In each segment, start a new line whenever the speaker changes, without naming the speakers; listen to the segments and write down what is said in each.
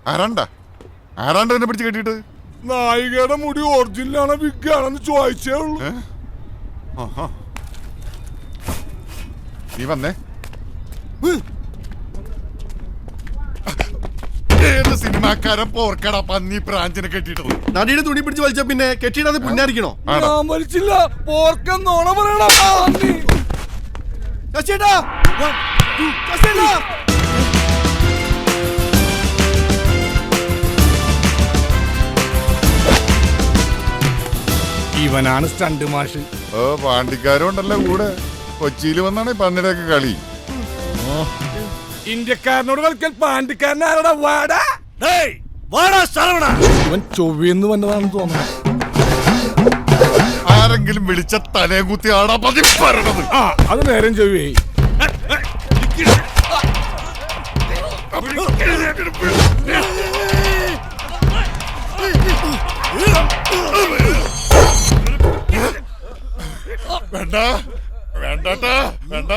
ആരാണ്ട് എന്നെ പിടിച്ച് കെട്ടിട്ട്?
നായികയുടെ മുടി ഒറിജിനലാണോ വിഗാണെന്ന് ചോദിച്ചേ ഉള്ളൂ.
നീ വന്നേ. ഏത് സിനിമാക്കാരൻ പോർക്കടാ പന്നി പ്രാഞ്ചിനെ കെട്ടിട്ടത്?
നടിയുടെ തുണി പിടിച്ച് വലിച്ച പിന്നെ കെട്ടിയിടാതെ പുന്നാരിക്കണോ?
ഞാൻ വലിച്ചില്ല. പോർക്കെന്നോണ പറയണ. ഇവനാണ് സ്റ്റണ്ട് മാഷ്.
ഓ, പാണ്ടിക്കാരും ഉണ്ടല്ലോ കൂടെ. കൊച്ചിയിൽ വന്നാണ് പന്നിയുടെ ഒക്കെ കളി.
ഇന്ത്യക്കാരനോട് കളിക്കാൻ പാണ്ടിക്കാരനാരടാ? വാടാ ഇവൻ ചൊവ്വന്ന് വന്നതാണെന്ന് തോന്നുന്നു.
ആരെങ്കിലും വിളിച്ച തലയെ കുത്തി ആടാ പതി പറയണത്.
അത് നേരം ചൊവ്വേ.
വേണ്ട വേണ്ടാ വേണ്ട.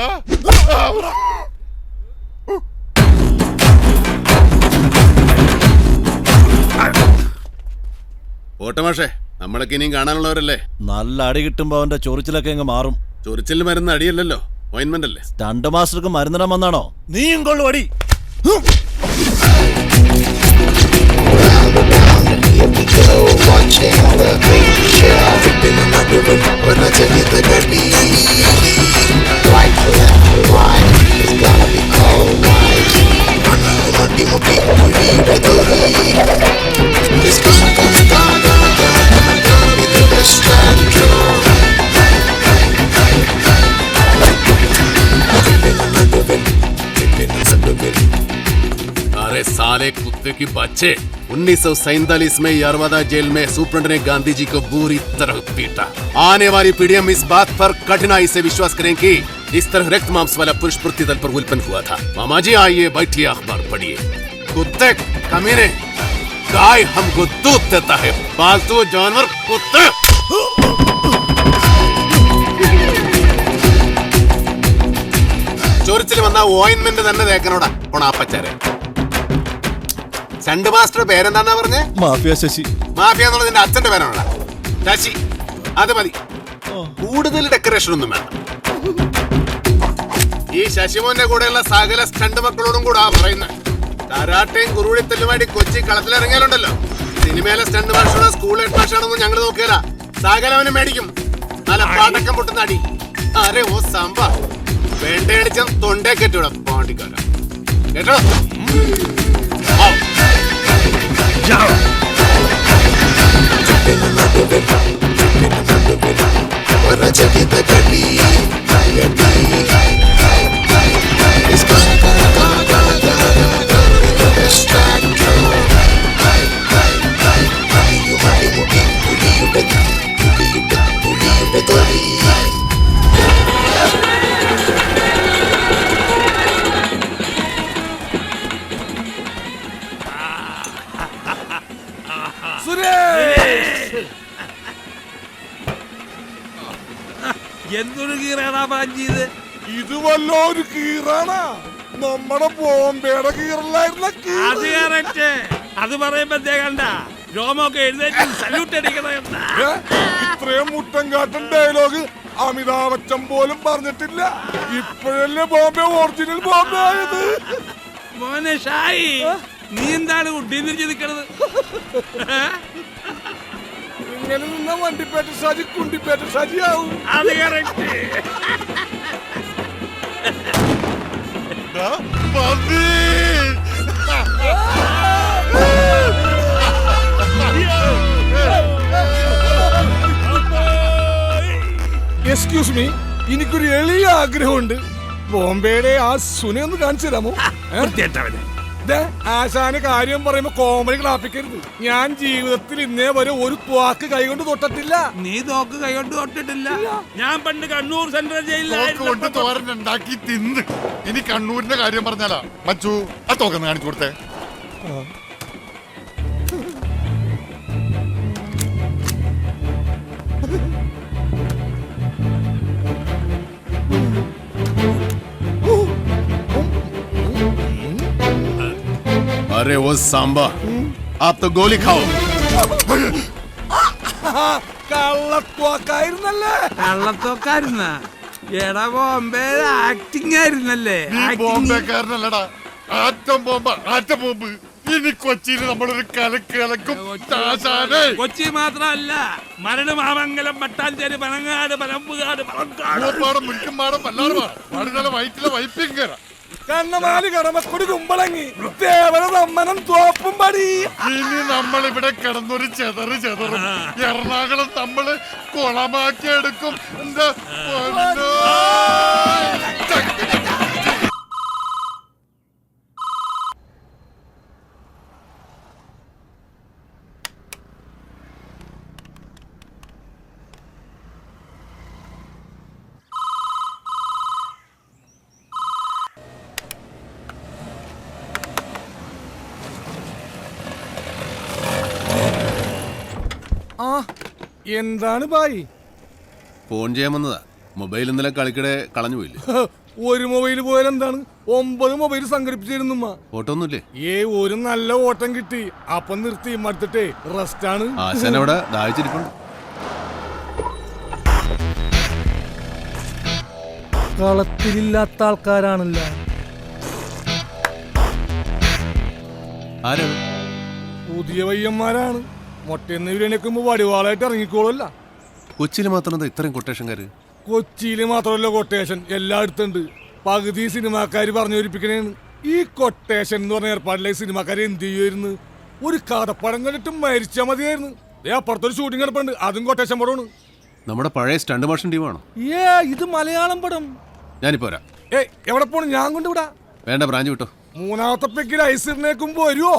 ഓട്ടമാഷേ, നമ്മളൊക്കെ ഇനിയും കാണാനുള്ളവരല്ലേ?
നല്ല അടി കിട്ടുമ്പോ അവന്റെ ചൊറിച്ചിലൊക്കെ അങ്ങ് മാറും.
ചൊറിച്ചിൽ മരുന്ന് അടിയല്ലല്ലോ, ഓയിൻമെന്റ് അല്ലേ?
സ്റ്റണ്ട് മാസ്റ്റർക്ക് മരുന്നിടാൻ വന്നാണോ?
നീയും കൊള്ളു അടി. अरे साले कुत्ते की बच्चे, 1947 में यरवदा जेल में सुप्रीम ने गांधी जी को बुरी तरह पीटा। आने वाली पीढ़ियां इस बात पर कठिनाई से विश्वास करें कि इस तरह रक्त मांस वाला पुरुष पृथ्वी पर उत्पन्न हुआ था। मामा जी आइए, बैठिए, अखबार पढ़िए। कुत्ते कमीने, गाय हमको दूध देता है, पालतू जानवर कुत्ते। ചൊറിച്ചിൽ വന്ന ഓയിൻമെന്റ് തന്നെ തേക്കനോടാ കൊണാപ്പച്ചാരെ. സ്റ്റണ്ട് മാസ്റ്റർ പേരെന്താന്നാ പറഞ്ഞേ?
മാഫിയ ശശി.
മാഫിയ എന്നുള്ളത് നിന്റെ അച്ഛന്റെ പേരാണോടാ? ശശി, അത് മതി. കൂടുതൽ ഡെക്കറേഷൻ ഒന്നും വേണ്ട. ഈ ശശിമോന്റെ കൂടെയുള്ള സകല സ്റ്റണ്ട് മക്കളോടും കൂടാ പറയുന്നത്. കരാട്ടയും കുറുവിളിത്തല്ലുമായിട്ട് കൊച്ചി കളത്തിലിറങ്ങിയാലുണ്ടല്ലോ, സിനിമയിലെ സ്റ്റണ്ട് മാഷാണോ സ്കൂൾ ഹെഡ് മാഷാണോന്നും ഞങ്ങൾ നോക്കിയാല സകലവനും മേടിക്കും. നല്ല പാടക്കം പൊട്ടുന്ന അടി. അരെ ഓ സാമ്പ വേണ്ടയടിച്ച തൊണ്ടേ കെട്ടൂടാ പാണ്ടിക്കാര. കേട്ടോ?
എന്തൊരു കീറാണാ പാഞ്ചിയത്?
ഇത് വല്ലോ ഒരു കീറാണാ? നമ്മുടെ ബോംബെയുടെ കീറലായിരുന്ന.
അത് കറക്റ്റ്. അത് പറയുമ്പോ കണ്ട രോമൊക്കെ എഴുന്നേറ്റ് സല്യൂട്ട് അടിക്കണ.
ഇത്രയും മുട്ടം കാട്ടൻ ഡയലോഗ് അമിതാഭ് ബച്ചൻ പോലും പറഞ്ഞിട്ടില്ല. ഇപ്പോഴല്ലേ ബോംബെ ഒറിജിനൽ ബോംബെ ആയത്.
മോനെ ഷായി, നീ എന്താണ് ഉഡ്ഡീന്ന് നിൽക്കണത്?
ഇങ്ങനെ നിന്ന വണ്ടിപ്പേറ്റ ഷാജി കുണ്ടിപ്പേറ്റ ഷാജി ആവും.
അത് കറക്റ്റ്.
എക്സ്ക്യൂസ് മീ, എനിക്കൊരു എളിയ ആഗ്രഹമുണ്ട്. ബോംബെയുടെ ആ സുനെ ഒന്ന് കാണിച്ചു തരാമോ? ആശാന് കാര്യം പറയുമ്പോ കോമഡി ക്ലാപ്പിക്കരുത്. ഞാൻ ജീവിതത്തിൽ ഇന്നേ വരെ ഒരു ത്വാക്ക് കൈകൊണ്ട് തൊട്ടിട്ടില്ല.
നീ തോക്ക് കൈകൊണ്ട് തൊട്ടിട്ടില്ല. ഞാൻ പണ്ട് കണ്ണൂർ സെൻട്രൽ ജയിലിലായിരുന്നു
തോരനുണ്ടാക്കി തിന്ന്. ഇനി കണ്ണൂരിന്റെ കാര്യം പറഞ്ഞാലാ മച്ചു ആ തോക്കെന്ന് കാണിച്ചു കൊടുത്തേ.
अरे वो सांबा आप तो गोली खाओ
കള്ളത്തോക്കായിരുന്നല്ലേ?
കള്ളത്തോക്കായിരുന്ന എടാ ബോംബെ ആക്ടിങ് ആയിരുന്നല്ലേ?
നീ ബോംബെക്കാരനല്ലടാ, ആറ്റം ബോംബ്, ആറ്റം ബോംബ്. ഇനി കൊച്ചിയിൽ നമ്മളൊരു കലക്കും
കൊച്ചി മാത്രമല്ല, മരട്, മാമംഗലം, പട്ടാഞ്ചേരി, പനങ്ങാട്, പനമ്പുകാട്, പളങ്കാട്,
പാടം, മുരിക്കുംപാടം, വല്ലാറുപാടം, വയറ്റിലെ വൈപ്പിങ്കര.
കണ്ണമാലി കടമക്കൊടി കുമ്പളങ്ങി ദേവന സമ്മനം തോപ്പും പടി.
ഇനി നമ്മളിവിടെ കിടന്നൊരു ചെതറും എറണാകുളം നമ്മള് കുളമാക്കി എടുക്കും. എന്താ പൊന്നോ?
ആ എന്താണ് ബായി?
ഫോൺ ചെയ്യാൻ വന്നതാ. മൊബൈൽ ഇന്നലെ കളിക്കിടെ കളഞ്ഞു പോയില്ലേ?
ഒരു മൊബൈൽ പോയാൽ എന്താണ്, 9 മൊബൈൽ സംഘടിപ്പിച്ചിരുന്നു.
ഫോട്ടോ ഒന്നുമില്ലേ?
ഒരു നല്ല ഓട്ടം കിട്ടി, അപ്പം നിർത്തി മടുത്തിട്ടേ റെസ്റ്റ് ആണ്.
ആശാൻ അവിടെ ദാഹിച്ചിരിപ്പുണ്ട്.
കളത്തിലില്ലാത്ത ആൾക്കാരാണല്ലോ.
ആരാണ്?
പുതിയ പയ്യന്മാരാണ്. മൊട്ടയെന്ന് വിരണിക്കുമ്പോ വടിവാളായിട്ട് ഇറങ്ങിക്കോളല്ല.
കൊച്ചിയിൽ മാത്രം എന്താ ഇത്രയും കൊട്ടേഷൻകാര്?
കൊച്ചിയില് മാത്രമല്ല കൊട്ടേഷൻ, എല്ലായിടത്തുണ്ട്. പകുതി സിനിമാക്കാര് പറഞ്ഞൊരിപ്പിക്കണേന്ന്. ഈ കൊട്ടേഷൻ എന്ന് പറഞ്ഞ ഏർപ്പാടിലെ സിനിമാക്കാര് എന്ത് ചെയ്യുമായിരുന്നു? ഒരു കഥപ്പടം കണ്ടിട്ട് മരിച്ചാൽ മതിയായിരുന്നു. അപ്പുറത്തൊരു ഷൂട്ടിംഗ് കിടപ്പുണ്ട്, അതും കൊട്ടേഷൻ പടമാണ്.
നമ്മുടെ പഴയ സ്റ്റണ്ട് മോഷൻ ടീമാണോ?
ഇത് മലയാളം പടം.
ഞാനിപ്പോ വരാം.
എവിടെ പോണു? ഞാൻ കൊണ്ടുവിടാ.
വേണ്ട, ബ്രാഞ്ച് വിട്ടോ.
3ാമത്തെ പെക്കിൽ ഐസിറിനേക്കുമ്പോ വരുവോ?